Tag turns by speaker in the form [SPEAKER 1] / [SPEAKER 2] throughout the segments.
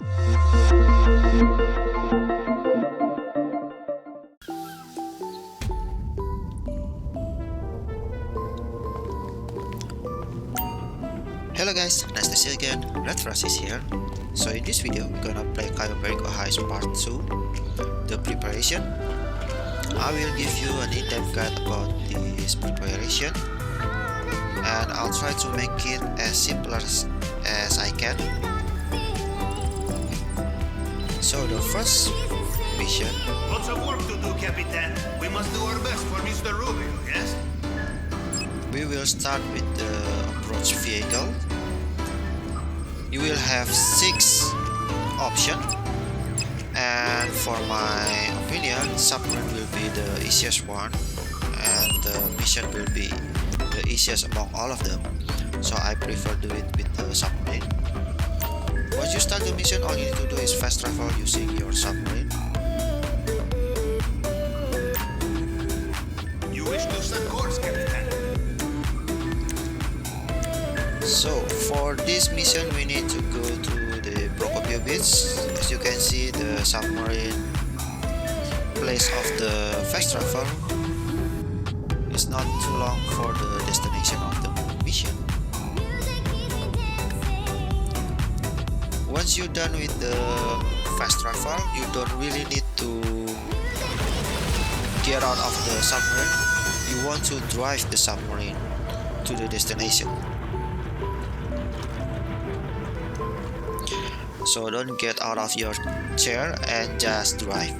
[SPEAKER 1] Hello guys, nice to see you again. Noxious is here. So in this video, we're gonna play Cayo Perico Heist Part 2, the preparation. I will give you an in-depth guide about this preparation, and I'll try to make it as simple as I can. So the first mission.
[SPEAKER 2] Lots of work to do, Capitan. We must do our best for Mr. Rubio, yes?
[SPEAKER 1] We will start with the approach vehicle. You will have 6 options, and for my opinion, submarine will be the easiest one, and the mission will be the easiest among all of them. So I prefer do it with the submarine. Once you start the mission, all you need to do is fast travel using your submarine.
[SPEAKER 2] You wish to set course, Capitan?
[SPEAKER 1] So for this mission, we need to go to the Procopio beach. As you can see, the submarine place of the fast travel is not too long for the destination of the mission. Once you're done with the fast travel, you don't really need to get out of the submarine. You want to drive the submarine to the destination. So don't get out of your chair and just drive.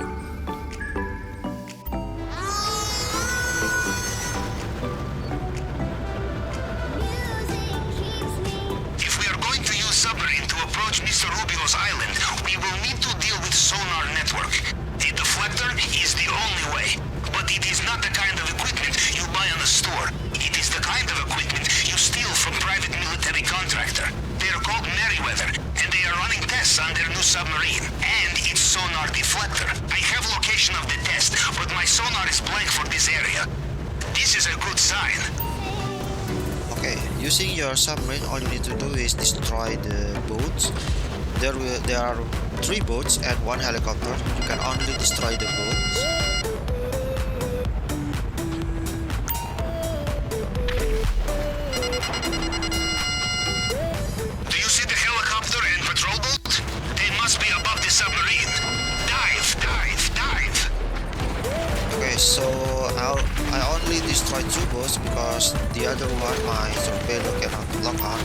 [SPEAKER 2] If we are going to use submarine to approach Mr. Rubio's island, we will need to deal with sonar network. A deflector is the only way, but it is not the kind of equipment you buy on the store. It is the kind of equipment you steal from private military contractor. They are called Merryweather, and they are running tests on their new submarine, and its sonar deflector. I have location of the test, but my sonar is blank for this area. This is a good sign.
[SPEAKER 1] Okay, using your submarine, all you need to do is destroy the boats. There are 3 boats and 1 helicopter. You can only destroy the boats.
[SPEAKER 2] Do you see the helicopter and patrol boat? They must be above the submarine. Dive, dive, dive.
[SPEAKER 1] Okay, so I only destroyed 2 boats because the other one, my torpedo cannot lock on.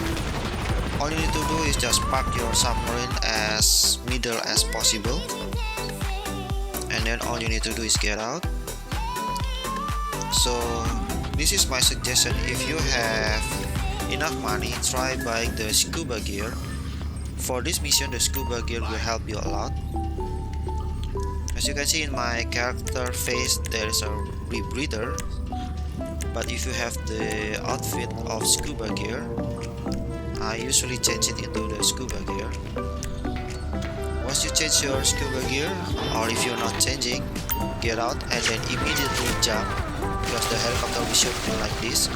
[SPEAKER 1] All you need to do is just park your submarine as middle as possible, and then all you need to do is get out. So this is my suggestion. If you have enough money, try buying the scuba gear. For this mission, the scuba gear will help you a lot. As you can see in my character face, there is a rebreather, but if you have the outfit of scuba gear, I usually change it into the scuba gear. Once you change your scuba gear, or if you're not changing, get out and then immediately jump, because the helicopter will shoot you like this.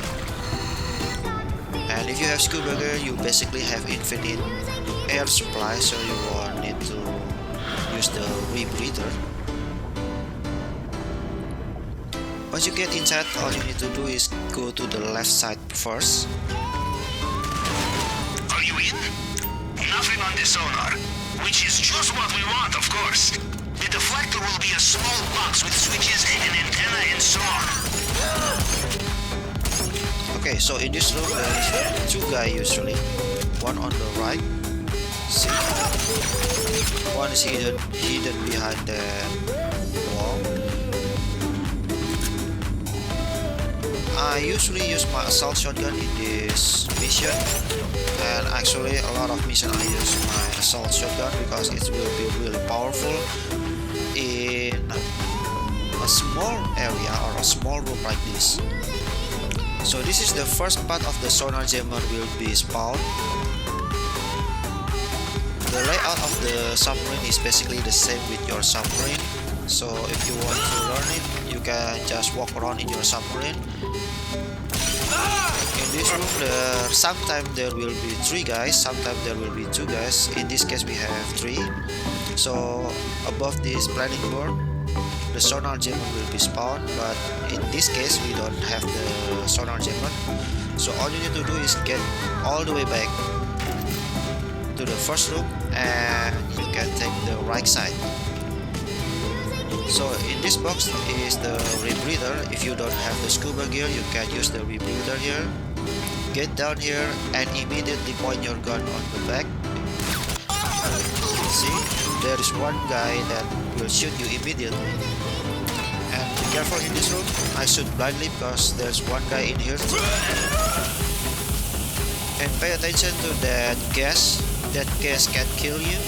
[SPEAKER 1] And if you have scuba gear, you basically have infinite air supply, so you won't need to use the rebreather. Once you get inside, all you need to do is go to the left side first.
[SPEAKER 2] Are you in? Nothing on the sonar, which is just what we want, of course. The deflector will be a small box with switches and antenna and so on.
[SPEAKER 1] Okay, so in this room there is 2 guys usually. One on the right, see? One is hidden behind the wall. I usually use my assault shotgun in this mission, and actually a lot of missions I use my assault shotgun because it will be really powerful in a small area or a small room like this. So this is the first part of the sonar jammer will be spawned. The layout of the submarine is basically the same with your submarine. So if you want to learn it, you can just walk around in your submarine. In this room, sometimes there will be 3 guys, sometimes there will be 2 guys. In this case, we have 3. So above this planning board, the sonar jammer will be spawned, but in this case, we don't have the sonar jammer. So all you need to do is get all the way back to the first room, and you can take the right side. So in this box is the rebreather. If you don't have the scuba gear, you can use the rebreather here. Get down here and immediately point your gun on the back. See, there is one guy that will shoot you immediately. And be careful in this room. I shoot blindly because there's one guy in here too. And pay attention to that gas. That gas can kill you.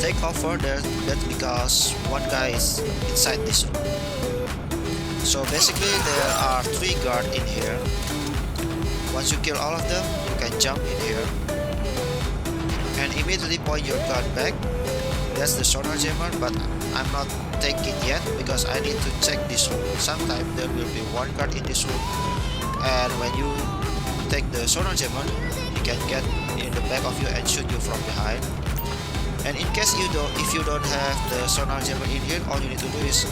[SPEAKER 1] Take cover there, that's because one guy is inside this room. So basically there are 3 guards in here. Once you kill all of them, you can jump in here and immediately point your gun back. That's the sonar jammer, but I'm not taking it yet because I need to check this room. Sometimes there will be 1 guard in this room, and when you take the sonar jammer, he can get in the back of you and shoot you from behind. And in case if you don't have the sonar jammer in here, all you need to do is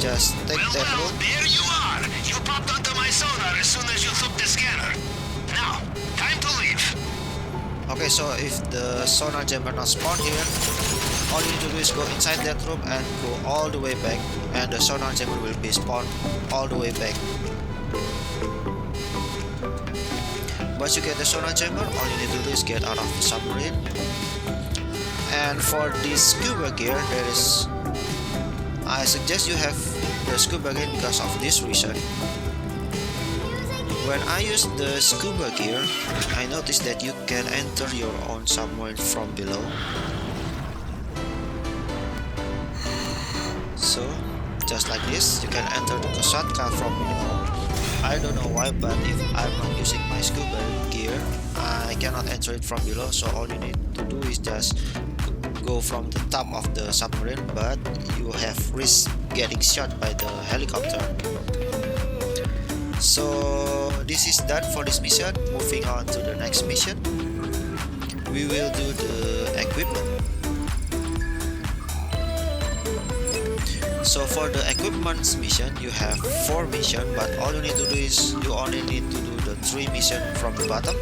[SPEAKER 1] just take that room.
[SPEAKER 2] There you are! You popped onto my sonar as soon as you took the scanner. Now, time to leave.
[SPEAKER 1] Okay, so if the sonar jammer not spawned here, all you need to do is go inside that room and go all the way back, and the sonar jammer will be spawned all the way back. Once you get the sonar jammer, all you need to do is get out of the submarine. And for this scuba gear, I suggest you have the scuba gear because of this reason. When I use the scuba gear, I noticed that you can enter your own submarine from below. So, just like this, you can enter the Kosatka from below. I don't know why, but if I'm not using my scuba gear, I cannot enter it from below. So all you need to do is just go from the top of the submarine, but you have risk getting shot by the helicopter. So this is done for this mission. Moving on to the next mission, we will do the equipment. So for the equipment mission, you have 4 missions, but all you need to do is you only need to do the 3 missions from the bottom.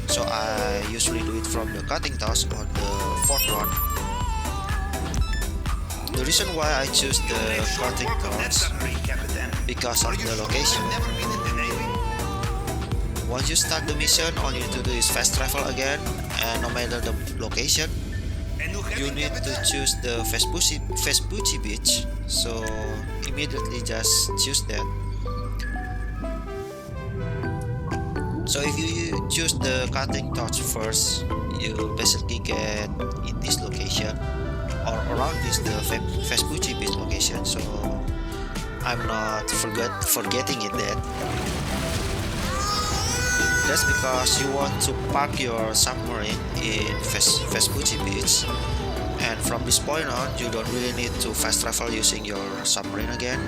[SPEAKER 1] So I usually do it from the cutting task on the 4th one. The reason why I choose the cutting task because of the location. Once you start the mission, all you need to do is fast travel again, and no matter the location, you need to choose the Vespucci beach. So immediately just choose that. So if you choose the cutting torch first, you basically get in this location or around this the Vespucci beach location. So I'm not forgetting it that. That's because you want to park your submarine in Vespucci beach, and from this point on you don't really need to fast travel using your submarine again.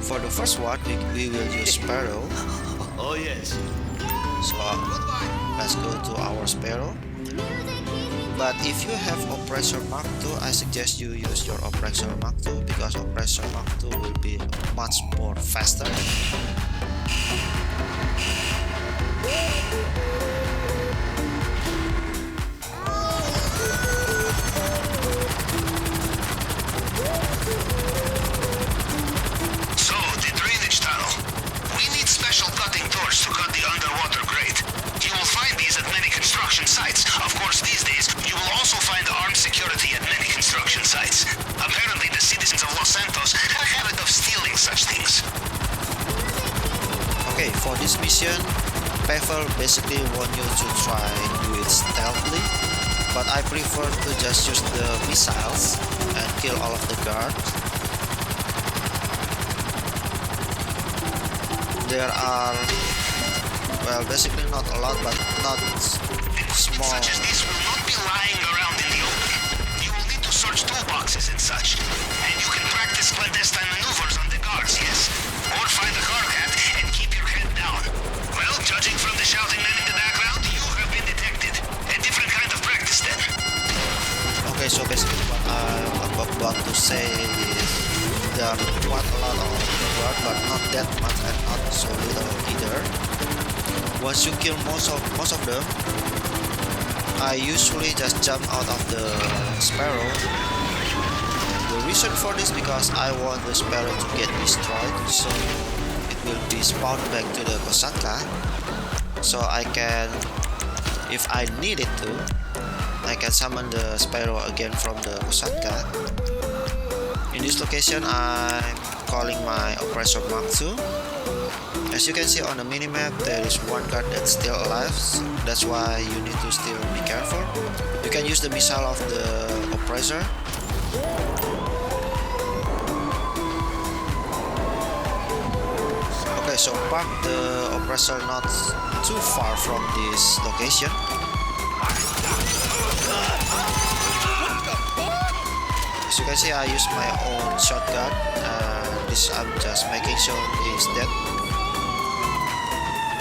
[SPEAKER 1] For the first one, we will use Sparrow.
[SPEAKER 2] Oh yes.
[SPEAKER 1] So let's go to our Sparrow. But if you have Oppressor Mark II, I suggest you use your Oppressor Mark II because Oppressor Mark II will be much more faster.
[SPEAKER 2] So, the drainage tunnel. We need special cutting torch to cut the underwater grate. You will find these at many construction sites. Of course, these days, you will also find armed security at many construction sites. Apparently, the citizens of Los Santos have a habit of stealing such things.
[SPEAKER 1] Okay, for this mission, Pavel basically want you to try do it stealthily, but I prefer to just use the missiles and kill all of the guards. There are, well, basically not a lot, but not small.
[SPEAKER 2] Such as these will not be lying around in the open. You will need to search toolboxes and such. And you can practice clandestine maneuvers on the guards, yes? Or find a hard hat and keep your
[SPEAKER 1] Okay, so basically what I'm about to say is there are quite a lot of guard, but not that much and not so little either. Once you kill most of them, I usually just jump out of the sparrow. The reason for this because I want the sparrow to get destroyed, so it will be spawned back to the Kosatka. So I can, if I need it to, I can summon the sparrow again from the Kosatka. In this location, I'm calling my oppressor Mark II. As you can see on the minimap, there is one guard that's still alive. That's why you need to still be careful. You can use the missile of the oppressor. Okay, so park the oppressor not too far from this location. As you can see, I use my own shotgun, and this I'm just making sure he's dead.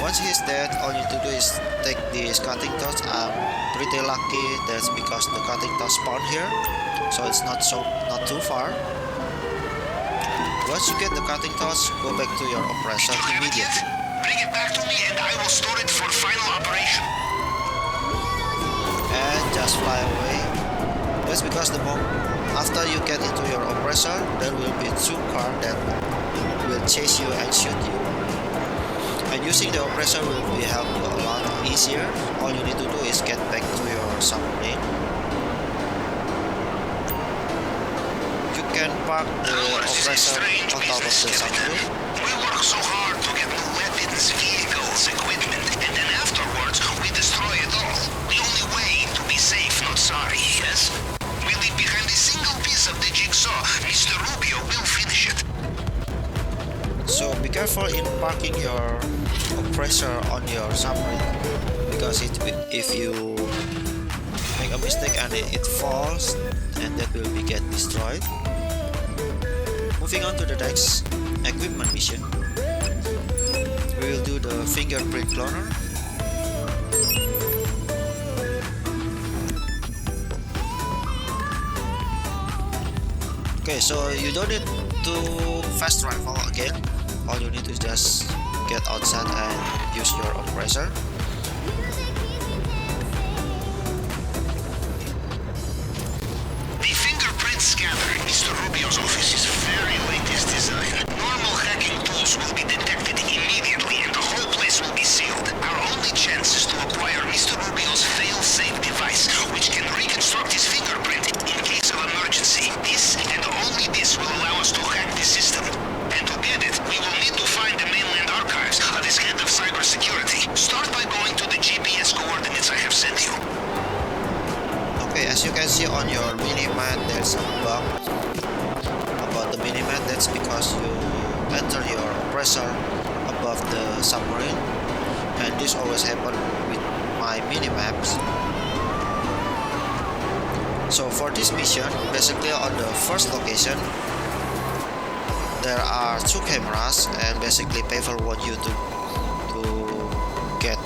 [SPEAKER 1] Once he's dead, all you need to do is take this cutting torch. I'm pretty lucky that's because the cutting torch spawned here, so it's not too far. Once you get the cutting torch, go back to your oppressor immediately.
[SPEAKER 2] Bring it back to me and I will store it for final operation.
[SPEAKER 1] And just fly away. That's because the moment after you get into your oppressor, there will be two cars that will chase you and shoot you. And using the oppressor will help you a lot easier. All you need to do is get back to your submarine. You can park the oppressor on top of the submarine.
[SPEAKER 2] We work so hard to get new weapons, vehicles, equipment, and then afterwards we destroy it all. The only way to be safe, not sorry, yes? We leave behind a single piece of the jigsaw. Mr. Rubio will finish it.
[SPEAKER 1] So be careful in parking your oppressor on your submarine, because if you make a mistake and it falls, and that will get destroyed. Moving on to the next equipment mission, we will do the fingerprint cloner. Okay, so you don't need to fast travel again. All you need to just get outside and use your oppressor.
[SPEAKER 2] The fingerprint scanner in Mr. Rubio's office is very latest design. Normal hacking tools will be detected immediately and the whole place will be sealed. Our only chance is to acquire Mr. Rubio's fail-safe device, which can reconstruct his fingerprint in case of emergency. This and only this will allow us to hack the system. And to get it, we will need to find the mainland archives of his head of cybersecurity. Start by going to the GPS coordinates I have sent you.
[SPEAKER 1] Okay, as you can see on your minimap, there's a bug about the minimap. That's because you enter your oppressor above the submarine, and this always happens with my minimaps. So for this mission, basically on the first location, there are two cameras, and basically Pavel wants you to get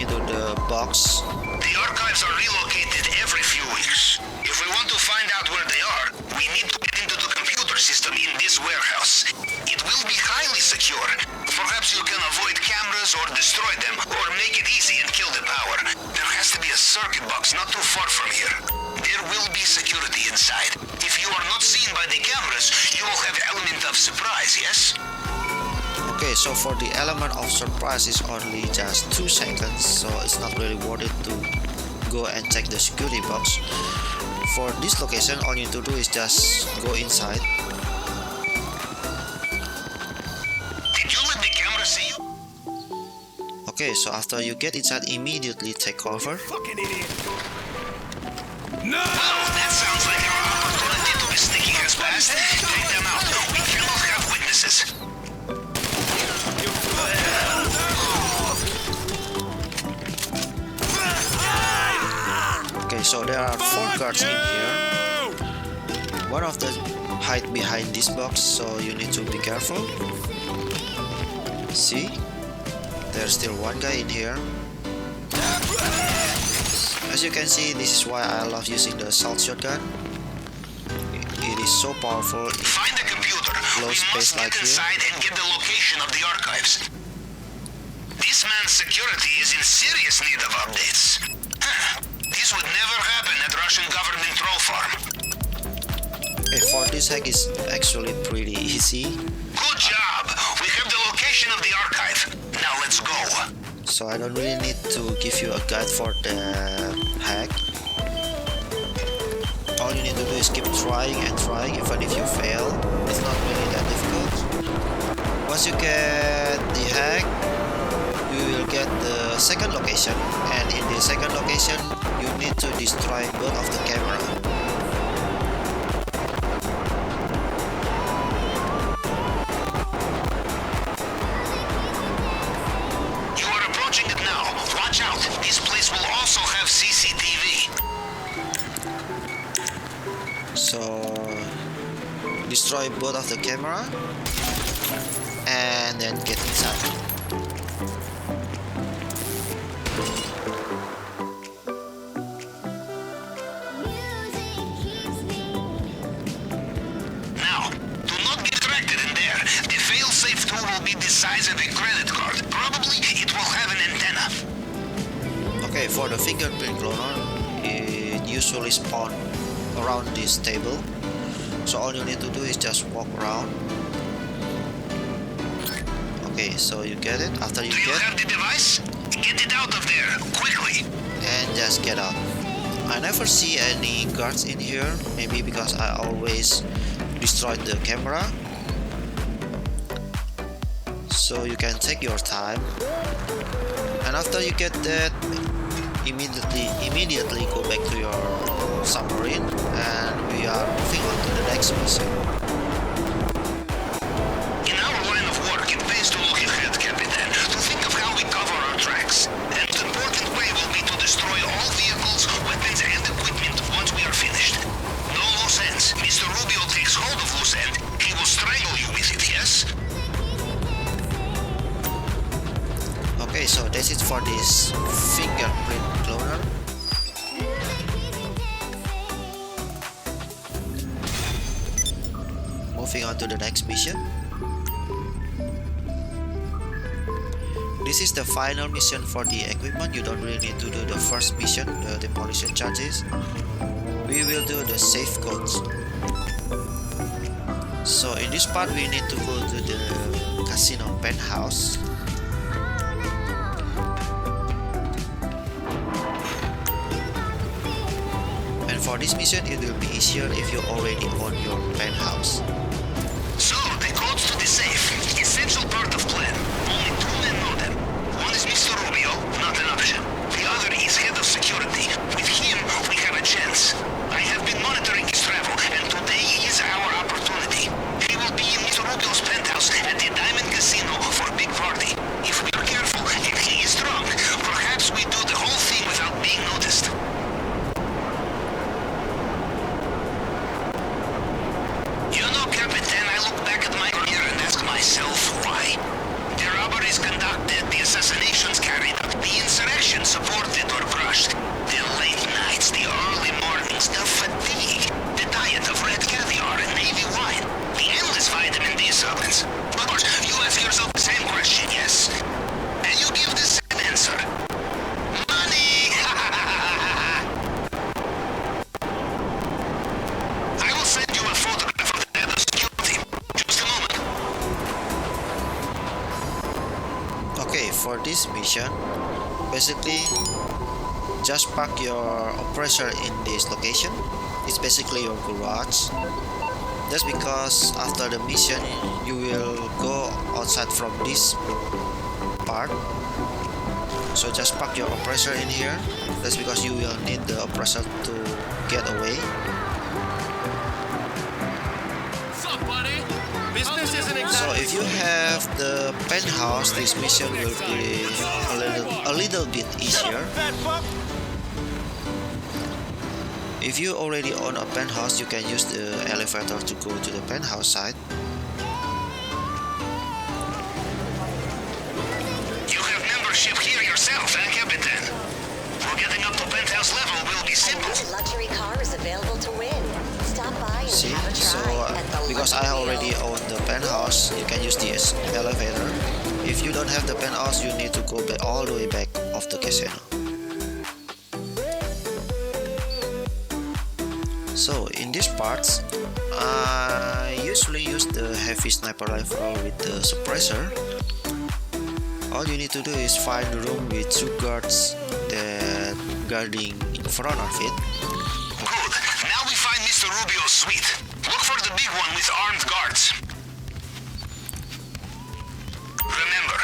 [SPEAKER 1] into the box.
[SPEAKER 2] The archives are relocated every few weeks. If we want to find out where they are, we need to get into the computer system in this warehouse. It will be highly secure. Perhaps you can avoid cameras or destroy them, or make it easy and kill the power. There has to be a circuit box not too far from here. There will be security inside. If you are not seen by the cameras, you will have element of surprise, yes?
[SPEAKER 1] Okay, so for the element of surprise is only just 2 seconds, so it's not really worth it to go and check the security box. For this location, all you need to do is just go inside.
[SPEAKER 2] Did you let the camera see you?
[SPEAKER 1] Okay, so after you get inside, immediately take cover.
[SPEAKER 3] Fucking idiot. No!
[SPEAKER 2] Well, that sounds like our opportunity to be sneaky has passed. Take them out. We cannot have witnesses.
[SPEAKER 1] Okay, so there are 4 guards in here. One of them hide behind this box, so you need to be careful. See? There's still one guy in here. As you can see, this is why I love using the assault shotgun. It is so powerful.
[SPEAKER 2] Find the computer.
[SPEAKER 1] Low
[SPEAKER 2] We
[SPEAKER 1] space
[SPEAKER 2] must get
[SPEAKER 1] like here.
[SPEAKER 2] inside and get the location of the archives. This man's security is in serious need of updates. This would never happen at Russian government troll farm.
[SPEAKER 1] Okay, for this hack is actually pretty easy.
[SPEAKER 2] Good job. We have the location of the archive. Now let's go.
[SPEAKER 1] So I don't really need to give you a guide for the hack. All you need to do is keep trying and trying, even if you fail. It's not really that difficult. Once you get the hack, you will get the second location, and in the second location you need to destroy both of the camera.
[SPEAKER 2] You are approaching it now. Watch out. This place will also have CCTV.
[SPEAKER 1] So destroy both of the camera and then get inside.
[SPEAKER 2] Now, do not get distracted in there. The fail-safe tool will be the size of a credit card. Probably it will have an antenna.
[SPEAKER 1] Okay, for the fingerprint cloner, it usually spawn around this table. So all you need to do is just walk around. Okay, so you get it. After you
[SPEAKER 2] Do you
[SPEAKER 1] get,
[SPEAKER 2] have the device? Get it out of there, quickly.
[SPEAKER 1] and just get out. I never see any guards in here, maybe because I always destroyed the camera. So you can take your time, and after you get that, immediately go back to your submarine, and we are moving on to the next mission.
[SPEAKER 2] In our line of work, it pays to look ahead, Captain, to think of how we cover our tracks. And the important way will be to destroy all vehicles, weapons, and equipment once we are finished. No loose ends. Mr. Rubio takes hold of loose end. He will strangle you with it, yes?
[SPEAKER 1] Okay, so that's it for this fingerprint cloner. Moving on to the next mission. This is the final mission for the equipment. You don't really need to do the first mission, the demolition charges. We will do the safe codes. So in this part we need to go to the casino penthouse. And for this mission it will be easier if you already own your penthouse.
[SPEAKER 2] So, the codes to the safe. Essential part of plan. Only two men know them. One is Mr. Rubio, not an option. The other is head of security. With him, we have a chance. I have been monitoring his travel, and today is our opportunity. He will be in Mr. Rubio's penthouse at the Diamond Casino for a big party. If we are careful and he is drunk, perhaps we do the whole thing without being noticed. You know, Capitan, I look back at my career and ask myself why. The robberies conducted, the assassinations carried out, the insurrection supported or crushed, the late nights, the early mornings, the fatigue, the diet of red caviar and navy wine, the endless vitamin D supplements. Of course, you ask yourself the same question, yes? And you give the same answer. Money! I will send you a photograph of the head of security. Just a moment.
[SPEAKER 1] Okay, for this mission, basically just park your oppressor in this location. It's basically your garage. That's because after the mission you will go outside from this part. So just park your oppressor in here. That's because you will need the oppressor to get away.
[SPEAKER 3] Sup, buddy? Business isn't exactly.
[SPEAKER 1] So if you have the penthouse, this mission will be a little bit easier. If you already own a penthouse, you can use the elevator to go to the penthouse side.
[SPEAKER 2] You have membership here yourself, eh, Captain? For getting up to penthouse level,
[SPEAKER 4] luxury car is available to win. Stop by and
[SPEAKER 1] See,
[SPEAKER 4] have a
[SPEAKER 1] so
[SPEAKER 4] try at the
[SPEAKER 1] because I
[SPEAKER 4] luxury
[SPEAKER 1] already
[SPEAKER 4] deal.
[SPEAKER 1] own the penthouse, you can use the elevator. If you don't have the penthouse, you need to go back all the way back of the casino. So in these parts, I usually use the heavy sniper rifle with the suppressor. All you need to do is find the room with 2 guards that guarding in front of it.
[SPEAKER 2] Good. Now we find Mr. Rubio's suite. Look for the big one with armed guards. Remember,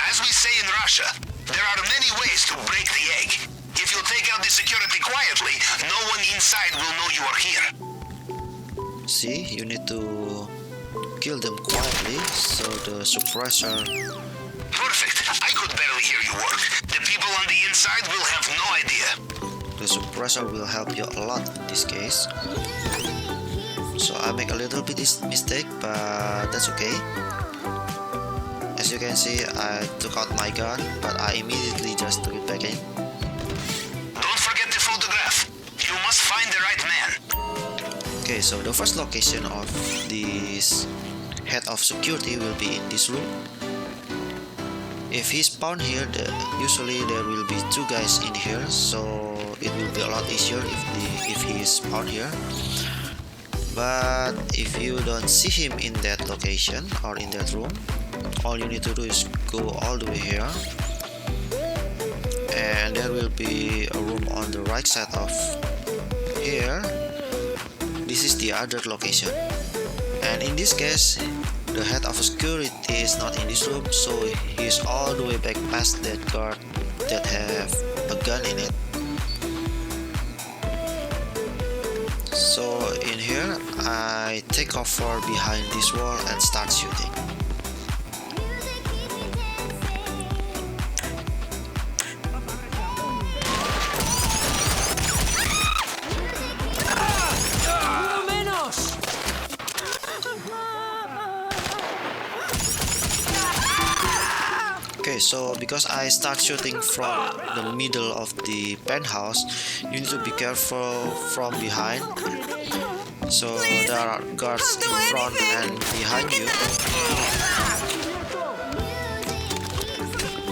[SPEAKER 2] as we say in Russia, there are many ways to break the egg. If you take out the security quietly, no one inside will know you are here.
[SPEAKER 1] See, you need to kill them quietly, so the suppressor.
[SPEAKER 2] Perfect. I could barely hear you work. The people on the inside will have no idea.
[SPEAKER 1] The suppressor will help you a lot in this case. So I make a little bit mistake, but that's okay. As you can see, I took out my gun, but I immediately just took it back in.
[SPEAKER 2] Don't forget the photograph. You must find the right man.
[SPEAKER 1] Okay, so the first location of this head of security will be in this room. If he spawn here, usually there will be 2 guys in here, so it will be a lot easier if he is spawn here. But if you don't see him in that location or in that room, all you need to do is go all the way here, and there will be a room on the right side of here. This is the other location, and in this case the head of security is not in this room, so he is all the way back past that guard that have a gun in it. So in here I take cover behind this wall and start shooting. Okay, so because I start shooting from the middle of the penthouse, you need to be careful from behind. So there are guards in front and behind you.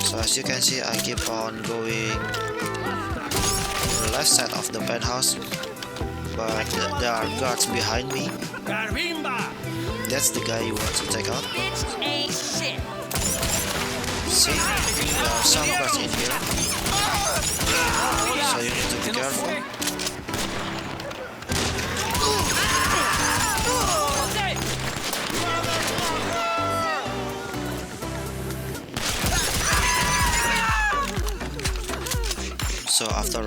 [SPEAKER 1] So as you can see, I keep on going to the left side of the penthouse, but there are guards behind me. That's the guy you want to take out. See, there are some guards in here, so you need to be careful. So after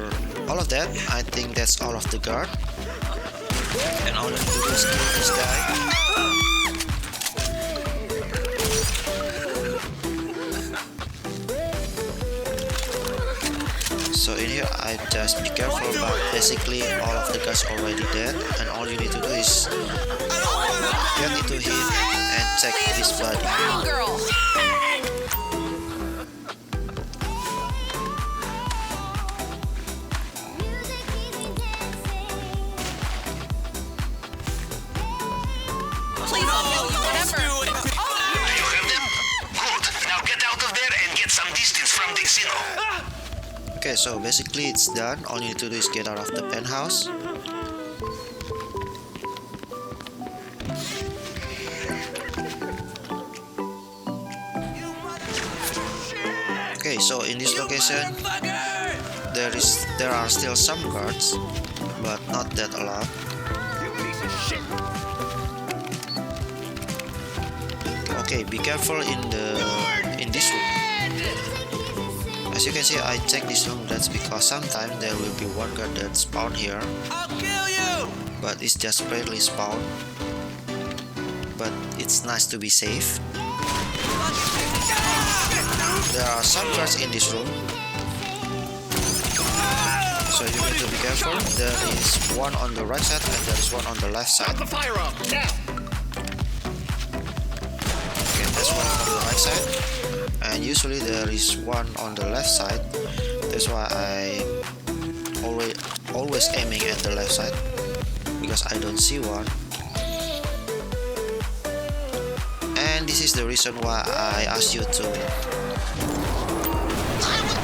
[SPEAKER 1] all of that, I think that's all of the guard, and all you need to do is kill this guy. So in here I just be careful, but basically all of the guys already dead, and all you need to do is get into him and check his body.
[SPEAKER 2] You have them? Good. Now get out of there and get some distance from the casino.
[SPEAKER 1] Okay, so basically it's done. All you need to do is get out of the penthouse. Okay, so in this location there are still some guards, but not that a lot. Okay, be careful in this room. As you can see, I check this room. That's because sometimes there will be one guard that spawn here.
[SPEAKER 3] I'll kill you!
[SPEAKER 1] But it's just barely spawn. But it's nice to be safe. There are some guards in this room, so you need to be careful. There is one on the right side and there is one on the left side.
[SPEAKER 3] The firearm now!
[SPEAKER 1] Okay, there's one on the right side, and usually there is one on the left side. That's why I always aiming at the left side because I don't see one. And this is the reason why I asked you to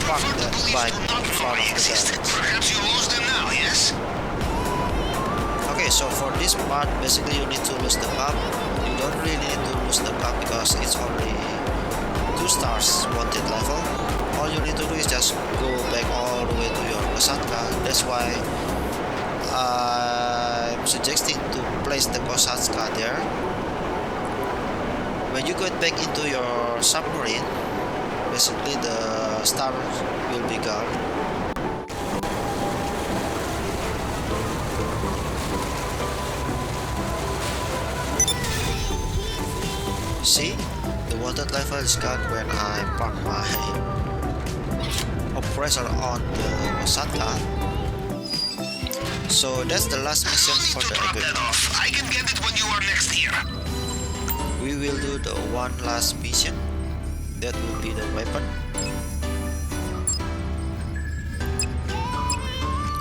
[SPEAKER 1] park the bike in front of the garage.
[SPEAKER 2] Perhaps you lose them now, yes?
[SPEAKER 1] Okay, so for this part, basically you need to lose the map. You don't really need to lose the map because it's only 2 stars wanted level. All you need to do is just go back all the way to your Kosatka. That's why I'm suggesting to place the Kosatka there. When you get back into your submarine, basically the star will be gone. See, the water level is gone when I park my oppressor on the Kosatka. So that's the last mission for the equipment.
[SPEAKER 2] I can get it when you are next here.
[SPEAKER 1] We will do the one last mission. That will be the weapon.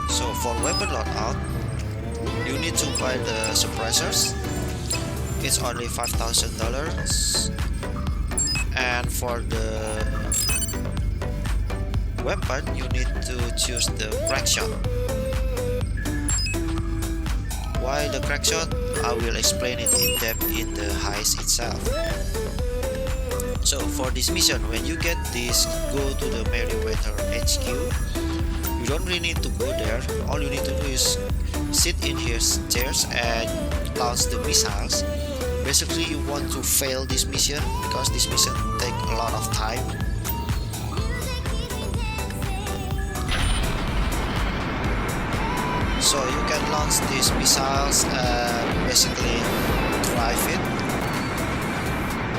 [SPEAKER 1] So for weapon loadout, you need to buy the suppressors. It's only $5,000. And for the weapon, you need to choose the crack shot. Why the crack shot? I will explain it in depth in the heist itself. So for this mission, when you get this, go to the Meriwether HQ. You don't really need to go there. All you need to do is sit in his chairs and launch the missiles. Basically, you want to fail this mission because this mission take a lot of time. So you can launch these missiles and basically drive it.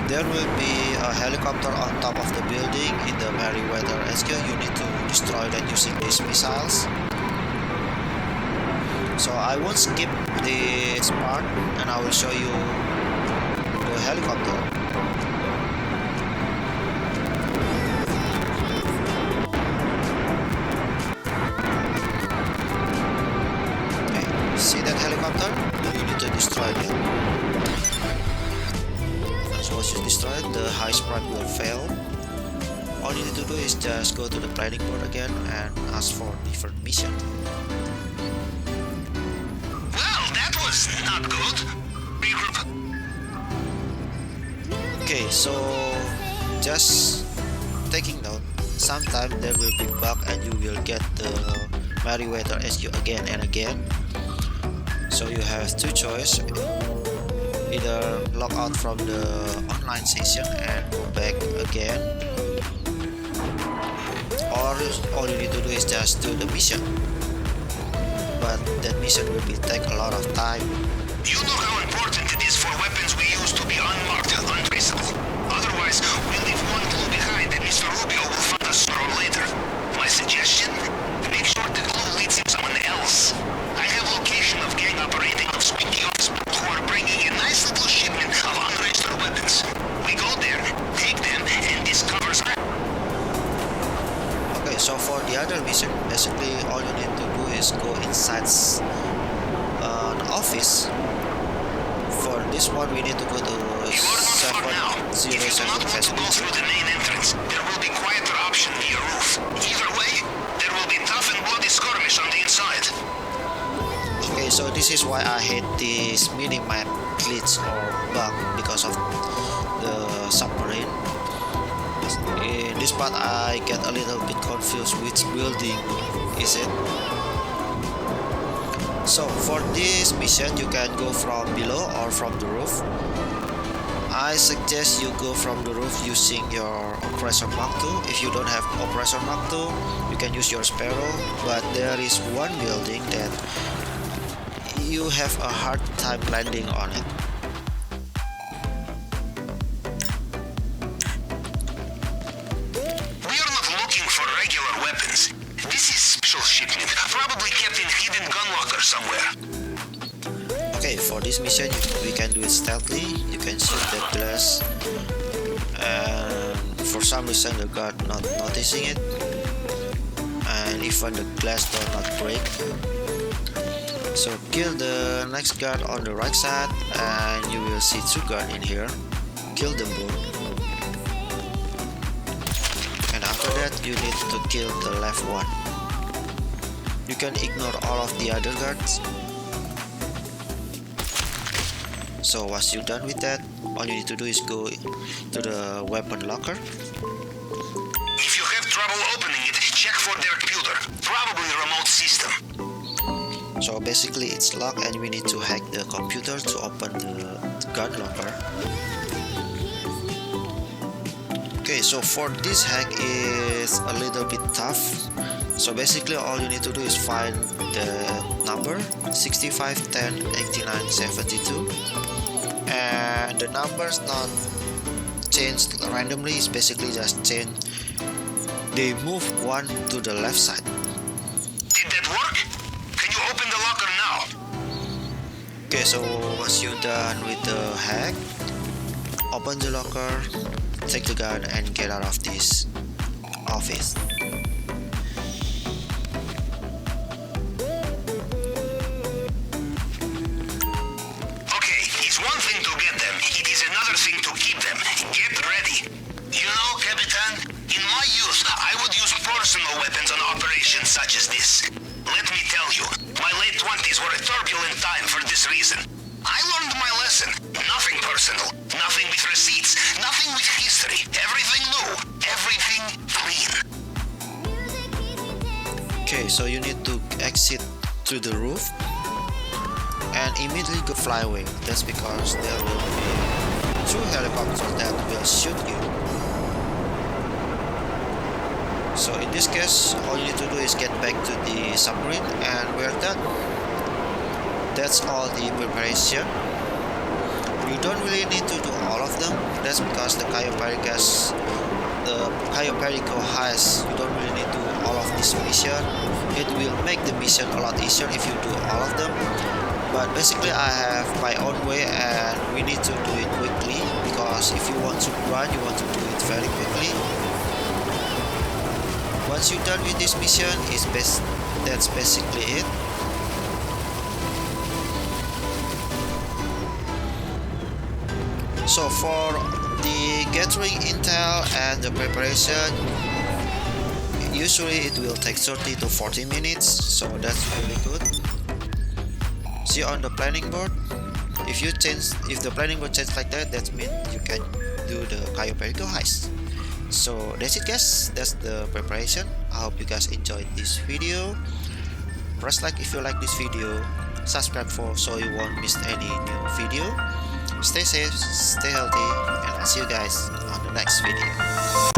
[SPEAKER 1] There will be a helicopter on top of the building in the Meriwether HQ. You need to destroy that using these missiles. So I won't skip this part and I will show you the helicopter. Okay, see that helicopter? You need to destroy it. So once you destroy it, the heist part will fail. All you need to do is just go to the planning board again and ask for different mission.
[SPEAKER 2] Well, that was not good. Regroup.
[SPEAKER 1] Okay, so just taking note, sometimes there will be bug and you will get the Meriwether HQ again and again. So you have two choices, either log out from the online session and go back again, or all you need to do is just do the mission, but that mission will take a lot of time.
[SPEAKER 2] You know how important it is for weapons we use to be unmarked, untraceable. Otherwise, we leave one clue behind and Mr. Rubio will find us sooner or later. My suggestion? Make sure the clue leads him someone else. I have location of gang operating of Swinky Office who are bringing a nice little shipment of unregistered weapons. We go there, take them, and discover some.
[SPEAKER 1] Okay, so for the other mission, basically all you need to do is go inside an office. For this one, we need to go to
[SPEAKER 2] You are not far now. If you do
[SPEAKER 1] 707
[SPEAKER 2] not want to
[SPEAKER 1] Fast
[SPEAKER 2] go
[SPEAKER 1] Beach.
[SPEAKER 2] through the main entrance, there will be quieter option via roof. Either way, there will be tough and bloody skirmish on the inside.
[SPEAKER 1] Okay, so this is why I hate this mini-map glitch or bug because of the submarine. In this part, I get a little bit confused which building is it. So for this mission, you can go from below or from the roof. I suggest you go from the roof using your Oppressor Mark II. If you don't have Oppressor Mark II, you can use your Sparrow, but there is one building that you have a hard time landing on it.
[SPEAKER 2] We are not looking for regular weapons. This is special shipment, probably kept in hidden gun locker somewhere.
[SPEAKER 1] Okay, for this mission, we can do it stealthily. You can shoot that glass, and for some reason the guard not noticing it, and even the glass does not break. So kill the next guard on the right side and you will see 2 guards in here. Kill them both. And after that you need to kill the left one. You can ignore all of the other guards. So once you're done with that, all you need to do is go to the weapon locker.
[SPEAKER 2] If you have trouble opening it, check for their computer. Probably remote system.
[SPEAKER 1] So basically it's locked and we need to hack the computer to open the guard locker. Okay, so for this hack is a little bit tough. So basically all you need to do is find the number 65, 10, 89, 72, and the numbers not changed randomly, it's basically just change. They move one to the left side.
[SPEAKER 2] Did that work? Can you open the locker now?
[SPEAKER 1] Okay, so once you're done with the hack, open the locker, take the gun and get out of this office.
[SPEAKER 2] Okay, it's one thing to get them, it is another thing to keep them. Get ready. You know, Capitan, in my youth, I would use personal weapons on operations such as this. Let me tell you, my late 20s were a turbulent time for this reason. I learned my lesson. Nothing personal, nothing with receipts, nothing with history. Everything new, everything clean.
[SPEAKER 1] Okay, so you need to exit through the roof and immediately go fly away. That's because there will be 2 helicopters that will shoot you. So in this case, all you need to do is get back to the submarine and we're done. That's all the preparation. You don't really need to do all of them. That's because the Cayo Perico Heist, you don't really need to do all of this mission. It will make the mission a lot easier if you do all of them. But basically I have my own way and we need to do it quickly, because if you want to run, you want to do it very quickly. Once you're done with this mission, that's basically it. So for the gathering intel and the preparation, usually it will take 30 to 40 minutes, so that's really good. See on the planning board, if the planning board changes like that, that means you can do the Cayo Perico heist. So that's it guys, that's the preparation. I hope you guys enjoyed this video. Press like if you like this video, subscribe so you won't miss any new video. Stay safe, stay healthy, and I'll see you guys on the next video.